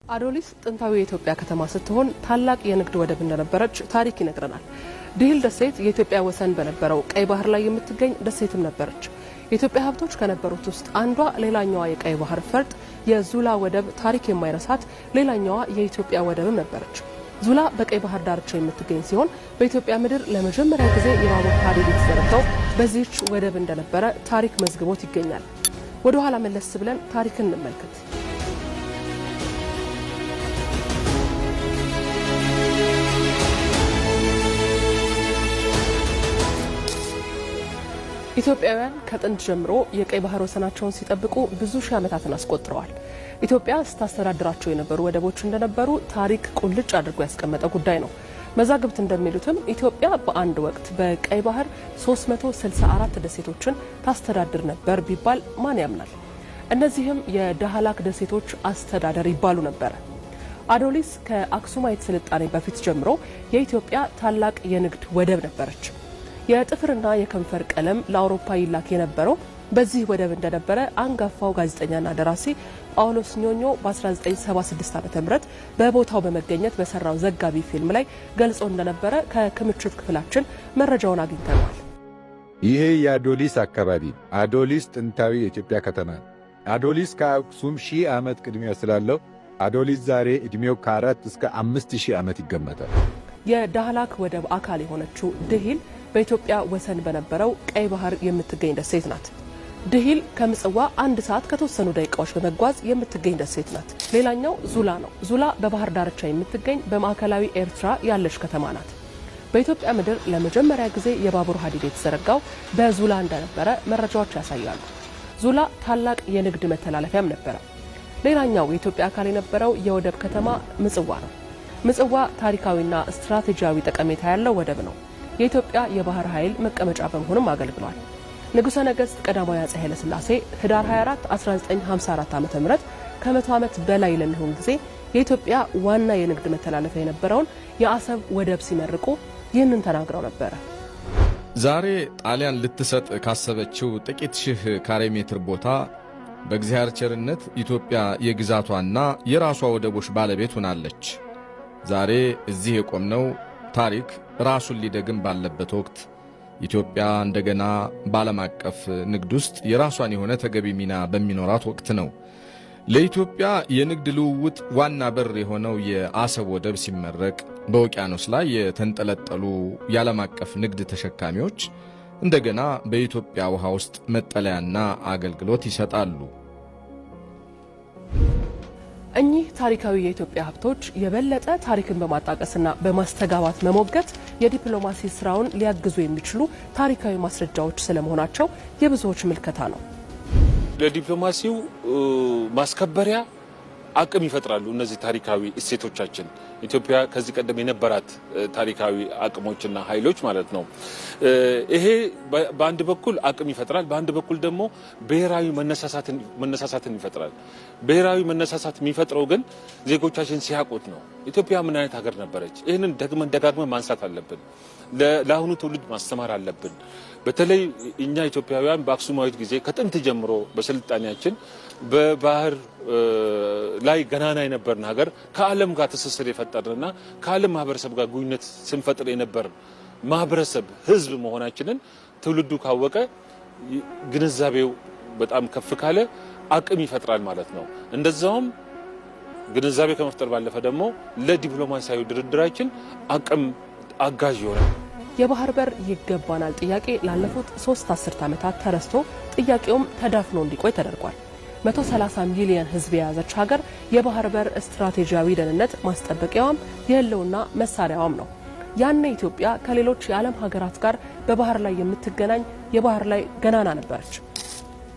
አዶሊስ ጥንታዊ የኢትዮጵያ ከተማ ስትሆን ታላቅ የንግድ ወደብ እንደነበረች ታሪክ ይነግረናል። ድሂል ደሴት የኢትዮጵያ ወሰን በነበረው ቀይ ባህር ላይ የምትገኝ ደሴትም ነበረች። የኢትዮጵያ ሀብቶች ከነበሩት ውስጥ አንዷ ሌላኛዋ የቀይ ባህር ፈርጥ የዙላ ወደብ ታሪክ የማይረሳት ሌላኛዋ የኢትዮጵያ ወደብም ነበረች። ዙላ በቀይ ባህር ዳርቻ የምትገኝ ሲሆን በኢትዮጵያ ምድር ለመጀመሪያ ጊዜ የባቡር ሀዲድ የተዘረጋው በዚህች ወደብ እንደነበረ ታሪክ መዝግቦት ይገኛል። ወደ ኋላ መለስ ብለን ታሪክን እንመልከት። ኢትዮጵያውያን ከጥንት ጀምሮ የቀይ ባህር ወሰናቸውን ሲጠብቁ ብዙ ሺህ ዓመታትን አስቆጥረዋል። ኢትዮጵያ ስታስተዳድራቸው የነበሩ ወደቦች እንደነበሩ ታሪክ ቁልጭ አድርጎ ያስቀመጠ ጉዳይ ነው። መዛግብት እንደሚሉትም ኢትዮጵያ በአንድ ወቅት በቀይ ባህር 364 ደሴቶችን ታስተዳድር ነበር ቢባል ማን ያምናል? እነዚህም የዳህላክ ደሴቶች አስተዳደር ይባሉ ነበር። አዶሊስ ከአክሱማይት ስልጣኔ በፊት ጀምሮ የኢትዮጵያ ታላቅ የንግድ ወደብ ነበረች። የጥፍርና የከንፈር ቀለም ለአውሮፓ ይላክ የነበረው በዚህ ወደብ እንደነበረ አንጋፋው ጋዜጠኛና ደራሲ ጳውሎስ ኞኞ በ1976 ዓ.ም በቦታው በመገኘት በሰራው ዘጋቢ ፊልም ላይ ገልጾ እንደነበረ ከክምችት ክፍላችን መረጃውን አግኝተናል። ይሄ የአዶሊስ አካባቢ አዶሊስ ጥንታዊ የኢትዮጵያ ከተማ። አዶሊስ ከአክሱም 1000 ዓመት ቅድሚያ ስላለው አዶሊስ ዛሬ ዕድሜው ከ4 እስከ 5000 ዓመት ይገመታል። የዳህላክ ወደብ አካል የሆነችው ድሂል በኢትዮጵያ ወሰን በነበረው ቀይ ባህር የምትገኝ ደሴት ናት። ድሂል ከምጽዋ 1 ሰዓት ከተወሰኑ ደቂቃዎች በመጓዝ የምትገኝ ደሴት ናት። ሌላኛው ዙላ ነው። ዙላ በባህር ዳርቻ የምትገኝ በማዕከላዊ ኤርትራ ያለች ከተማ ናት። በኢትዮጵያ ምድር ለመጀመሪያ ጊዜ የባቡር ሀዲድ የተዘረጋው በዙላ እንደነበረ መረጃዎች ያሳያሉ። ዙላ ታላቅ የንግድ መተላለፊያም ነበረ። ሌላኛው የኢትዮጵያ አካል የነበረው የወደብ ከተማ ምጽዋ ነው። ምጽዋ ታሪካዊና ስትራቴጂያዊ ጠቀሜታ ያለው ወደብ ነው። የኢትዮጵያ የባህር ኃይል መቀመጫ በመሆንም አገልግሏል። ንጉሠ ነገሥት ቀዳማዊ አፄ ኃይለ ሥላሴ ህዳር 24 1954 ዓ.ም ከ100 ዓመት በላይ ለሚሆን ጊዜ የኢትዮጵያ ዋና የንግድ መተላለፊያ የነበረውን የአሰብ ወደብ ሲመርቁ ይህንን ተናግረው ነበረ። ዛሬ ጣሊያን ልትሰጥ ካሰበችው ጥቂት ሺህ ካሬ ሜትር ቦታ በእግዚአብሔር ቸርነት ኢትዮጵያ የግዛቷና የራሷ ወደቦች ባለቤት ሆናለች። ዛሬ እዚህ የቆምነው ታሪክ ራሱን ሊደግም ባለበት ወቅት ኢትዮጵያ እንደገና በዓለም አቀፍ ንግድ ውስጥ የራሷን የሆነ ተገቢ ሚና በሚኖራት ወቅት ነው። ለኢትዮጵያ የንግድ ልውውጥ ዋና በር የሆነው የአሰብ ወደብ ሲመረቅ በውቅያኖስ ላይ የተንጠለጠሉ የዓለም አቀፍ ንግድ ተሸካሚዎች እንደገና በኢትዮጵያ ውሃ ውስጥ መጠለያና አገልግሎት ይሰጣሉ። እኚህ ታሪካዊ የኢትዮጵያ ሀብቶች የበለጠ ታሪክን በማጣቀስና በማስተጋባት መሞገት የዲፕሎማሲ ስራውን ሊያግዙ የሚችሉ ታሪካዊ ማስረጃዎች ስለመሆናቸው የብዙዎች ምልከታ ነው። ለዲፕሎማሲው ማስከበሪያ አቅም ይፈጥራሉ እነዚህ ታሪካዊ እሴቶቻችን። ኢትዮጵያ ከዚህ ቀደም የነበራት ታሪካዊ አቅሞችና ኃይሎች ማለት ነው። ይሄ በአንድ በኩል አቅም ይፈጥራል፣ በአንድ በኩል ደግሞ ብሔራዊ መነሳሳትን ይፈጥራል። ብሔራዊ መነሳሳት የሚፈጥረው ግን ዜጎቻችን ሲያውቁት ነው። ኢትዮጵያ ምን አይነት ሀገር ነበረች? ይህንን ደጋግመን ማንሳት አለብን። ለአሁኑ ትውልድ ማስተማር አለብን። በተለይ እኛ ኢትዮጵያውያን በአክሱማዊት ጊዜ ከጥንት ጀምሮ በስልጣኔያችን በባህር ላይ ገናና የነበርን ሀገር ከዓለም ጋር ትስስር የፈጠርንና ከዓለም ማህበረሰብ ጋር ግንኙነት ስንፈጥር የነበርን ማህበረሰብ ህዝብ መሆናችንን ትውልዱ ካወቀ ግንዛቤው በጣም ከፍ ካለ አቅም ይፈጥራል ማለት ነው። እንደዛውም ግንዛቤ ከመፍጠር ባለፈ ደግሞ ለዲፕሎማሲያዊ ድርድራችን አቅም አጋዥ ይሆናል። የባህር በር ይገባናል ጥያቄ ላለፉት 3 አስርት ዓመታት ተረስቶ ጥያቄውም ተዳፍኖ እንዲቆይ ተደርጓል። 130 ሚሊዮን ህዝብ የያዘች ሀገር የባህር በር ስትራቴጂያዊ ደህንነት ማስጠበቂያዋም የህልውና መሳሪያዋም ነው። ያኔ ኢትዮጵያ ከሌሎች የዓለም ሀገራት ጋር በባህር ላይ የምትገናኝ የባህር ላይ ገናና ነበረች።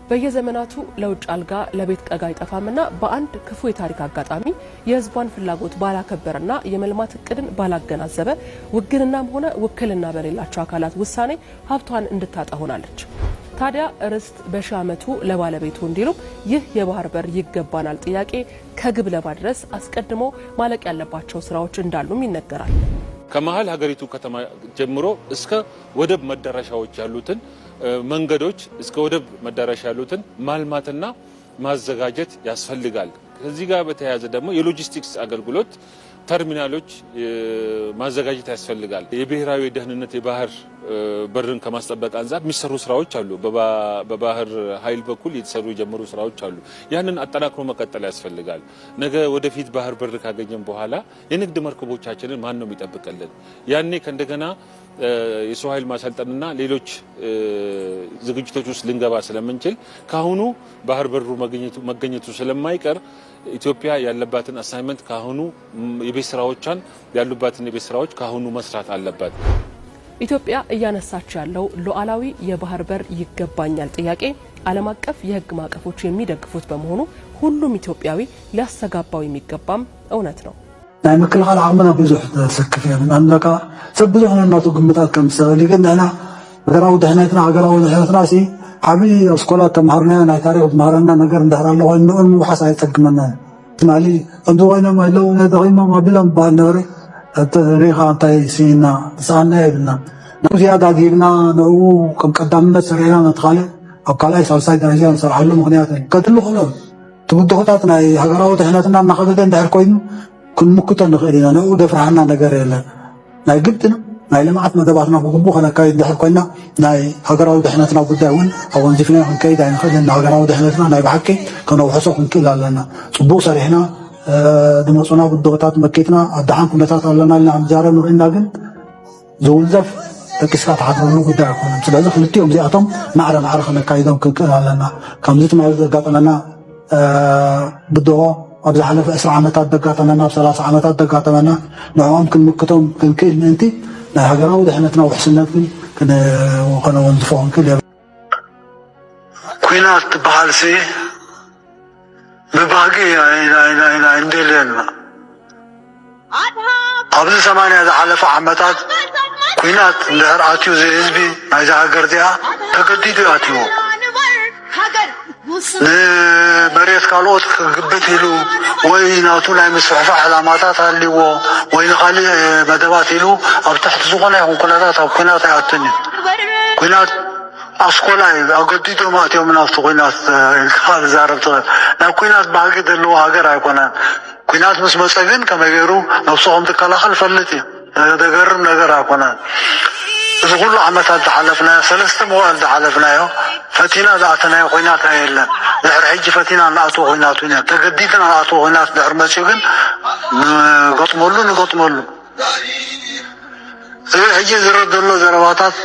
በየዘመናቱ ለውጭ አልጋ ለቤት ቀጋ አይጠፋምና በአንድ ክፉ የታሪክ አጋጣሚ የህዝቧን ፍላጎት ባላከበረና የመልማት እቅድን ባላገናዘበ ውግንናም ሆነ ውክልና በሌላቸው አካላት ውሳኔ ሀብቷን እንድታጣ ሆናለች። ታዲያ ርስት በሺህ ዓመቱ ለባለቤቱ እንዲሉ ይህ የባህር በር ይገባናል ጥያቄ ከግብ ለማድረስ አስቀድሞ ማለቅ ያለባቸው ስራዎች እንዳሉም ይነገራል። ከመሃል ሀገሪቱ ከተማ ጀምሮ እስከ ወደብ መዳረሻዎች ያሉትን መንገዶች እስከ ወደብ መዳረሻ ያሉትን ማልማትና ማዘጋጀት ያስፈልጋል። ከዚህ ጋር በተያያዘ ደግሞ የሎጂስቲክስ አገልግሎት ተርሚናሎች ማዘጋጀት ያስፈልጋል። የብሔራዊ ደህንነት የባህር በርን ከማስጠበቅ አንፃር የሚሰሩ ስራዎች አሉ። በባህር ኃይል በኩል የተሰሩ የጀመሩ ስራዎች አሉ። ያንን አጠናክሮ መቀጠል ያስፈልጋል። ነገ ወደፊት ባህር በር ካገኘን በኋላ የንግድ መርከቦቻችንን ማን ነው የሚጠብቅልን? ያኔ ከእንደገና የሰው ኃይል ማሰልጠንና ሌሎች ዝግጅቶች ውስጥ ልንገባ ስለምንችል ካሁኑ ባህር በሩ መገኘቱ ስለማይቀር ኢትዮጵያ ያለባትን አሳይመንት ካሁኑ የቤት ስራዎቿን ያሉባትን የቤት ስራዎች ካሁኑ መስራት አለባት። ኢትዮጵያ እያነሳች ያለው ሉዓላዊ የባህር በር ይገባኛል ጥያቄ ዓለም አቀፍ የሕግ ማዕቀፎች የሚደግፉት በመሆኑ ሁሉም ኢትዮጵያዊ ሊያስተጋባው የሚገባም እውነት ነው። ናይ ምክልኻል ዓቕምና ብዙሕ ተሰክፍ እያ ኣንለካ ሰብ ብዙሕ ነናቱ ግምታት ከም ዝሰበል ግን ንሕና ሃገራዊ ድሕነትና ሃገራዊ ድሕነትና ሲ ዓብዪ ኣስኮላ ተምሃርናዮ ናይ ታሪክ ዝምሃረና ነገር እንድሕር ኣሎ ኮይኑ ንዑ ንምውሓስ ኣይጠቅመና ትማሊ ከምዚ ኮይኖም ኣለው ተኺሞም ኣቢሎም ዝበሃል ነበረ ሪኻ እንታይ ስኢና ተሰኣና የብልና ንዑ ዝያዳ ጊብና ንዑ ከም ቀዳምነት ሰሪዕና ነቲ ካልእ ኣብ ካልኣይ ሳልሳይ ደረጃ ንሰርሓሉ ምክንያት እዩ ከድሊ ክእሎ ትውድኾታት ናይ ሃገራዊ ድሕነትና እናኸደደ እንድሕር ኮይኑ ክንምክቶ ንኽእል ኢና ንዑ ደፍርሓና ነገር የለን ናይ ግድን ናይ ልምዓት መደባትና ብግቡእ ከነካይድ እንድሕር ኮይና ናይ ሃገራዊ ድሕነትና ጉዳይ እውን ኣወንዚፍና ክንከይድ ኣይንኽእልን ሃገራዊ ድሕነትና ናይ ብሓቂ ከነውሕሶ ክንክእል ኣለና ፅቡቕ ሰሪሕና ድመፁና ጉድኾታት መኬትና ኣድሓን ኩነታት ኣለና ኢልና ክንዛረብ ንኽእልና ግን ዝውንዘፍ ደቂስካ ተሓድረሉ ጉዳይ ኣይኮነን ስለዚ ክልቲኦም እዚኣቶም ማዕረ ማዕረ ክነካይዶም ክንክእል ኣለና ከምዚ ትማሊ ዘጋጠመና ብድሆ ኣብ ዝሓለፈ 20 ዓመታት ደጋጠመና ኣብ 30 ዓመታት ደጋጠመና ንዕኦም ክንምክቶም ክንክእል ምእንቲ ናይ ሃገራዊ ድሕነትና ውሕስነት ግን ከነወንዝፎ ክንክእል የብልና። ኩናት ትበሃል ሲ ብባህጊ እንደልየና ኣብዚ 80 ዝሓለፈ ዓመታት ኩናት እንድሕር ኣትዩ ህዝቢ ናይዚ ሃገር እዚኣ ተገዲዱ ኣትይዎ ንመሬት ካልኦት ክግብት ኢሉ ወይ ናቱ ናይ ምስሕፋሕ ዕላማታት ሃልይዎ ወይ ንኻሊእ መደባት ኢሉ ኣብ ትሕቲ ዝኾነ ይኹን ኩነታት ኣብ ኩናት ኣይኣቱን እዩ ኩናት ኣስኮላ እዩ ኣገዲዶም ኣትዮም ናብቲ ኩናት ኢልካ ዝዛረብ ትኽእል ናብ ኩናት ባህጊ ዘለዎ ሃገር ኣይኮነን ኩናት ምስ መፀ ግን ከመይ ገይሩ ነብስኹም ትከላኸል ፈልጥ እዩ ዘገርም ነገር ኣይኮነን እዚ ኩሉ ዓመታት ዝሓለፍናዮ 3 መዋዕል ዝሓለፍናዮ ፈቲና ዝኣተናዮ ኩናት የለን ድሕሪ ሕጂ ፈቲና ንኣትዎ ኩናት ኢና ተገዲድና ንኣትዎ ኩናት ድሕሪ መፅኡ ግን ንገጥመሉ እዚ ሕጂ ዝረአ ዘሎ ዘረባታት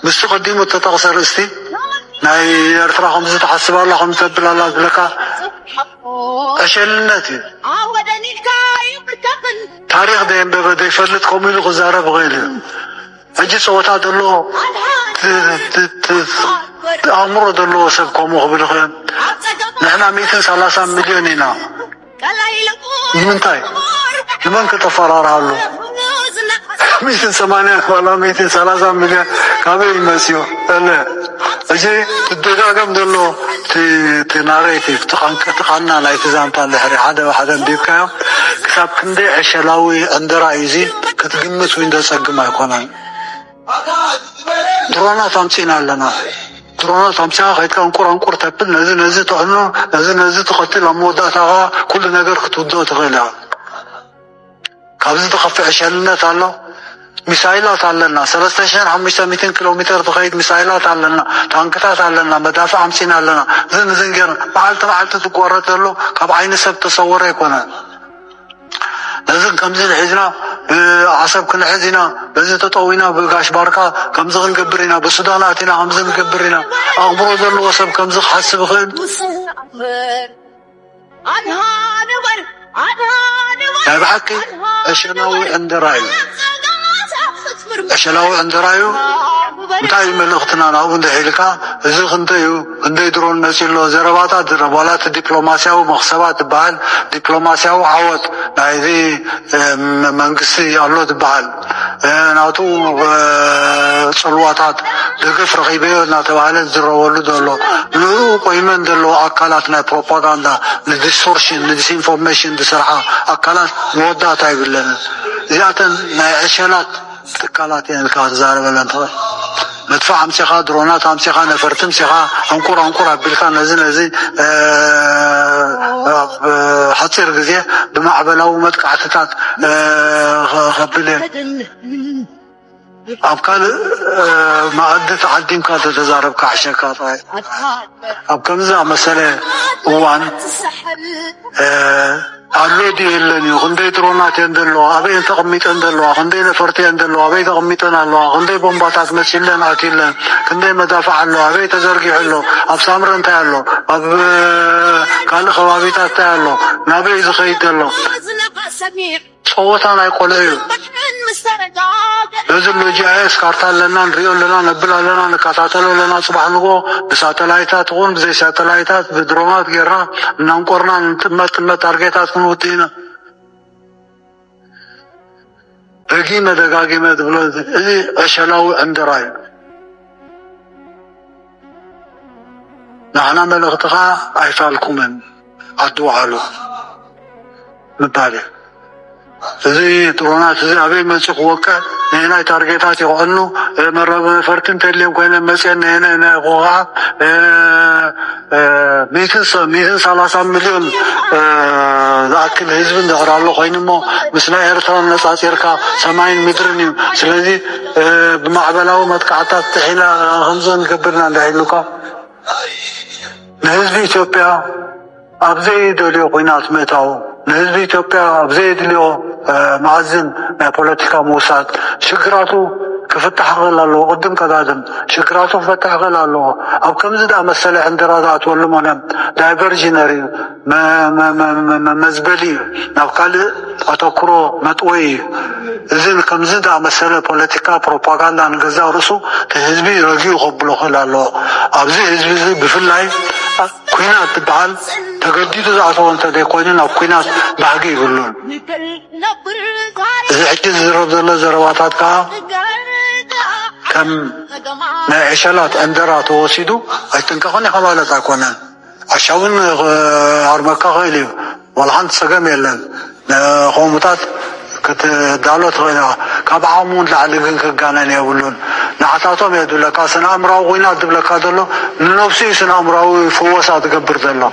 ምስቲ ቀዲሙ ተጠቕሰ ርእስቲ ናይ ኤርትራ ከምዚ ተሓስብ ኣላ ከምዚ ተብል ኣላ ዝብለካ ዕሸልነት እዩ ታሪክ ደየንበበ ዘይፈልጥ ከምኡ ኢሉ ክዛረብ ይኽእል እዩ ሕጂ ፀወታ ዘለዎ ኣእምሮ ዘለዎ ሰብ ከምኡ ክብል ይኽእል ንሕና 130 ሚልዮን ኢና ንምንታይ ንመን ክተፈራርሃሉ 180 ዋላ 130 ሚልዮን ካበይ ይመፅዮ እዚ ትደጋገም ዘሎ እቲ ናሬቲቭ እቲ ቃና ናይቲ ዛንታ ድሕሪ ሓደ ብሓደ እንዲብካዮ ክሳብ ክንደይ ዕሸላዊ ዕንድራ እዩ እዚ ክትግምት ወይ እንደፀግም ኣይኮነን ድሮናት ኣምፂና ኣለና ድሮናት ኣምፂኻ ከይድካ እንቁር ተብል ነዚ ጥዕኖ ነዚ ትኸትል ኣብ መወዳእታኻ ኩሉ ነገር ክትውድኦ ትኽእል ኢኻ ካብዚ ተኸፍዕ ዕሸልነት ኣሎ ሚሳይላት ኣለና 3500 ኪሎ ሜትር ትኸይድ ሚሳይላት ኣለና ታንክታት ኣለና መዳፍዕ ኣምፂና ኣለና እዝን ገይርና መዓልቲ ትቆረፅ ዘሎ ካብ ዓይኒ ሰብ ተሰወረ ኣይኮነን ነዝን ከምዚ ንሒዝና ብዓሰብ ክንሕዝ ኢና በዚ ተጠው ኢና ብጋሽ ባርካ ከምዚ ክንገብር ኢና ብሱዳን ኣቲና ከምዚ ክንገብር ኢና ኣቕምሮ ዘለዎ ሰብ ከምዚ ክሓስብ ይኽእል ናይ ብሓቂ ዕሸላዊ ዕንድራ እዩ ዕሸላዊ ዕንድራ እዩ እንታይ መልእኽትና ናብኡ እንድሒልካ እዚ ክንደይ ድሮን መፂሎ ዘረባታት ዋላቲ ዲፕሎማስያዊ መኽሰባት ትበሃል ዲፕሎማስያዊ ዓወት ናይዚ መንግስቲ ኣሎ ትበሃል ናቱ ፅልዋታት ደገፍ ረኺበዮ እናተባሃለ ዝረበሉ ዘሎ ንኡ ቆይመን ዘለዎ ኣካላት ናይ ፕሮፓጋንዳ ንዲስቶርሽን ንዲስኢንፎርሜሽን ዝሰርሓ ኣካላት መወዳእታ ይብለንን እዚኣተን ናይ ዕሸላት ትካላት እየን ኢልካ ክትዛረበለን ትኽእል مدفع أمسخة درونات أمسخة نفرت أمسخة أنقر أبلكا نزي حصير جزية بمعبلة ومدقعتات خبلة أبكال ما عدت عدين كانت تزارب كعشكات أبكال زي مسألة وان علودي اللي خندي درونات يندلوا أبي أنت قميت يندلوا خندي نفرت يندلوا أبي قميت يندلوا خندي بومباتات مسيلن أكيلن خندي مدافع له أبي تزرقي له أب سامر أنت له أب قال خوابيتات له نبي زخيت له صوتنا يقول إيه لازم نجهز كارتال لنا نريو لنا نبلا لنا نكاتاتلو لنا صباح نقو بساتلايتات غون بزي ساتلايتات بدرونات غيرنا ننقرنا نتمت تارجيتات كنوتينا رقيمة دقاقيمة دبلوز إذي أشلاوي عند راي نحن ملغتها أيفالكم عدوا علو مبالي زي درونات زي أبي مسك وكا هنا تارجيتات يقولوا مرة فرتين تليم كنا مثلا هنا قوها 130 مليون ذاك الحزب ندور له خينمو مثل إيرترا نصاصيركا 80 مترني سلذي بمعبلة ومتقعدات تحيلا خمسون كبرنا لحيلوكا الحزب إثيوبيا أبزي دولي قينات متاو الحزب إثيوبيا أبزي دولي معزن بوليتيكا موساد شكراتو كفتح غلالو قدم كذادم شكراتو فتح غلالو أو كم زد أمثلة عند رادات واللمنا دايفرجينري مزبلي نقال أتوكرو متوي إذن كم زد أمثلة بوليتيكا بروباغندا نجزا رسو تهزبي رجيو قبلو خلالو أبزي هزبي بفلاي كوينات تبعال تقديدو زعطو انت دي كوينين أو كوينات باقي يقولون إذا حكي زرواتات كا كم عشلات أندرات ووسيدو أيتنكخوني حمالات أكونا عشاون عرمكا غيلي والحان تسقم يلن قومتات كت دالوت غينا كابعامون لعلقن كقانان يقولون نعطاتهم يدو لكا سنة أمراو غينا دبلكا دلو ننفسي سنة أمراو فوسات قبر دلو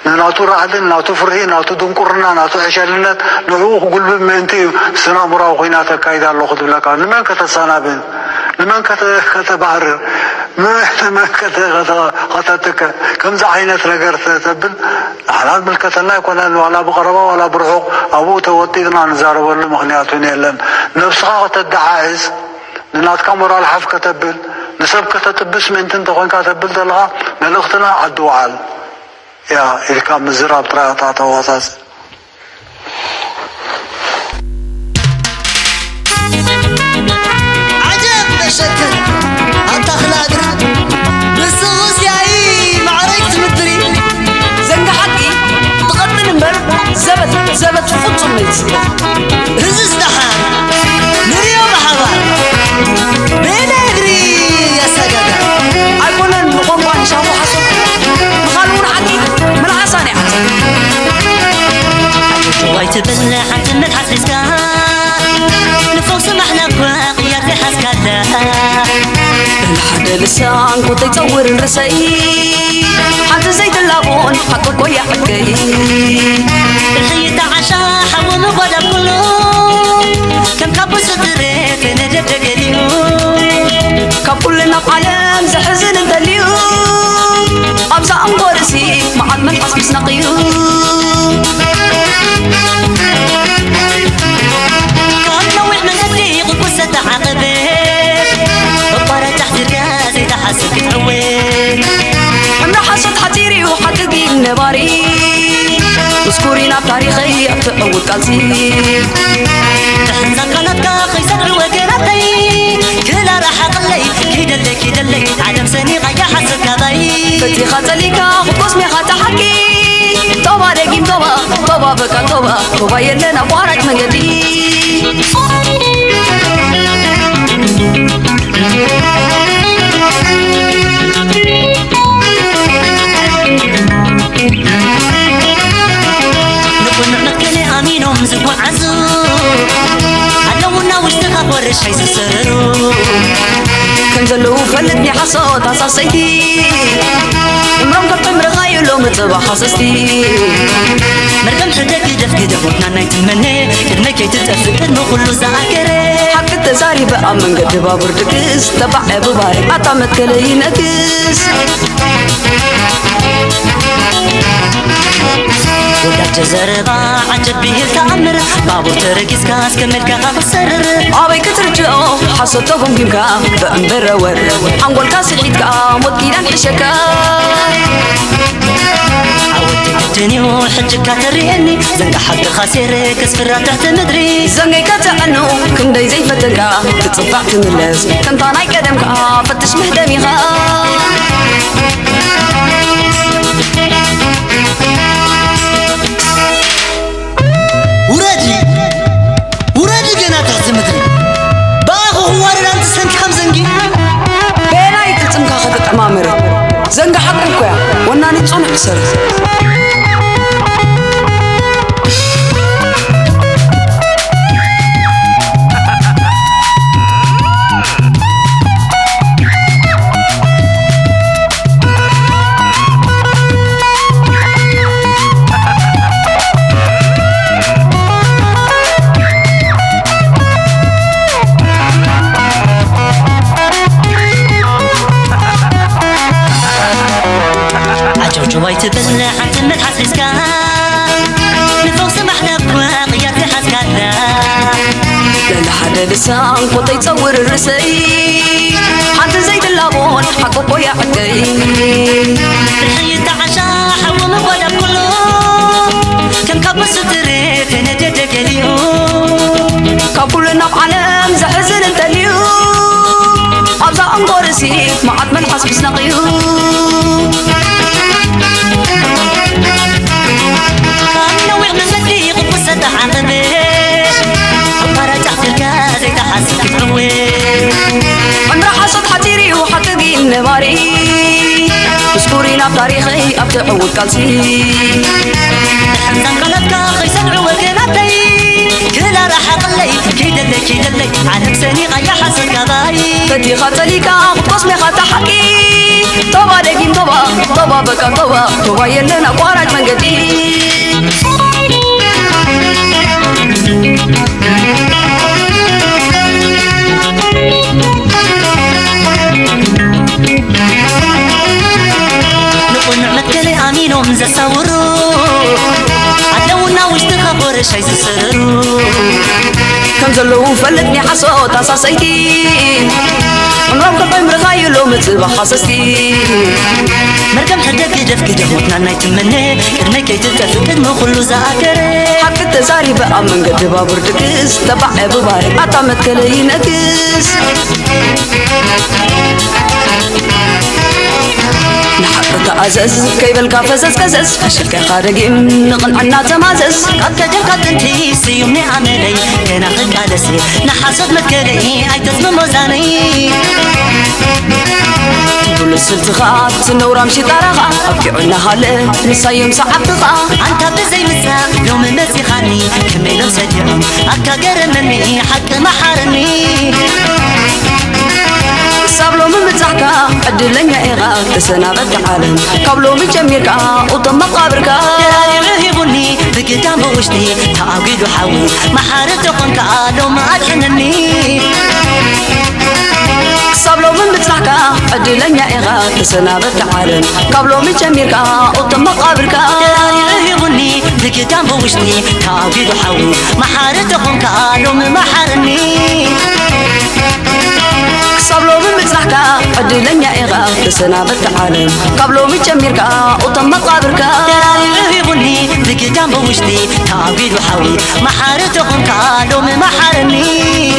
ناتو رعدن ناتو فرهي ناتو دنقرنا ناتو عشالنا نعوه قلب منتي سنة أمراو غينا تكايدا اللو خدو لكا نمان كتسانابين نمان كتبعرر نمان كتتك كم زعينة نقر تتبن حلال ملكتنا يكون ولا بقربة ولا برحوق أبو توتيدنا نزار ولا مخنياتون يلن نفسها تدعائز ننات كامورا الحف كتبل نسب كتتبس من تنتقون كتبل دلها نلغتنا عدوعال يا إلكام الزراب طريقة واساس عجب بشكل أتخلادر بسوس ياي معركة مدري زنق حقي تقدم مبر زبت فقط ميتسي هزز دحان نريو بحضار بين أدري يا سجدة أقولن نقوم بانشامو حسن مخالون حقي من حساني حسن ويتبنى حتى من حسسكا نفوس محنا باقيات حسكاتا الحد لسان كنت يتصور الرساي حتى زيت اللابون حقك ويا حقي الحية عشا حول غدا كله كم كابو صدرت نجد اليوم كابولنا بعالم زحزن انت اليوم أبزا أمبورسي مع المنحس مسنقيوم كان نوع من الريق وكسة عقبت بطارة تحت الكاسي تحسك تعوين حمنا حصد حتيري وحققي النباري وذكورينا بتاريخي أبتقوت كالسي تحنزا كانت كاخي سقر وكنتي كلا راح أقلي كيدلي عدم سني غاية حسد كذاي فتي خاتليكا وقسمي خات حكي طوبا رقيم طوبا بكا طوبا يلنا بوارك مقدي نكون نكلي أمينهم زبو عزو علون عدونا واشتغى ورش حيث سرروا كنزلو فلتني حصوت عصاصيتي امرم كبت مرغايو لو متصبح حصصتي مرقم حدك يدف كده وطنا نايت مني كدمي كي تتأفق انو كله زعكري حق التزاري بقى من قد بابر دكس تبع بباري عطامت كلي نكس ودك جزربا عجب بيه التعمر بابور تركز كاس كمل كاها بسرر عابي كترجعو حصوتهم بيمكا بأنبر ور عنقول كاس الحيدكا مدقيدان حشكا عودت الدنيا حجك كاتريني زنقا حق خاسر كسفرة تحت مدري زنقا كاتعنو كندي زي فتنكا تتصفع تملز كنطاناي قدمكا فتش مهدميها ورادي جنا تحت مدري باغو هوار لانت سنك خم زنقي بينا يتلتمكا خدت عمامري زنقا حقك يا وناني تصنع سر جواي تبلع عن تمت حسسكا من فوق سمحنا بواقيات حسكانا لا حدا لسان قطي تصور الرسي حتى زيت اللابون حقوقو يا حقي الحي تعشا حوى مبودا كله كم كاب الستريت نجدك اليوم كابولنا بعالم زحزن انت اليوم أبزا أنظر سيف معد من حسب سنقيوم نوع من مدري قصة عظمة أمارة تحت الكاز يتحسك تعوي من راح صد حتيري وحققي النباري مشكورين بتاريخي أبتعود كالسي حمزان قلبك خيسان عوكناتي كلا راح أقلي كيدلي عالم سني غيا حسن قضاي بدي خطليك قصمي خطا حقي طبا دقيم طبا بكا طبا يلنا قوارج من قديم نقول نعمة كلي آمين ومزا ساورو عدونا واشتغى بورش حيث سررو كم زلو فلتني حصوت عصاصيتي عمرهم كباي مرغايو لو متصبح حصصتي مرقم حدك يدف كده وطنا نايت مني كرمي كي تتأفق انو كله زعكري حق التزاري بقى من قد بابور دكس تبع بباري عطامت كلي نكس نحق تعزز كيبل كافزز كزز فشل كي خارجي نقل عنا تمازز قد كدن قد انتي سيومني عملي كنا خد قادسي نحاسد متكلي اي تزم موزاني تقول السلطخات نورا مشي طرخة أبكعنا خالي نصيم صعب بقى أنت بزي مسا لو من نسي خاني كميلو سجعم أكا قرمني حق محارني صابلو من بتزحكا عدلنيا إيغا تسنابت عالم قبلو من جميركا وطم مقابركا يرهبوني بقدام وشتي تعاقد وحاول محارة قنكا لو ما أدحنني صابلو من بتزحكا عدلنيا إيغا تسنابت عالم قبلو من جميركا وطم مقابركا يرهبوني بقدام وشتي تعاقد وحاول محارة قنكا لو ما محارني صابلو من بتزحكا عدلنيا إيغا تسنابت عالم قبلو من جميركا وطم مقابركا يرهبوني بقدام وشتي تعاقد وحاول محارة قنكا لو ما محارني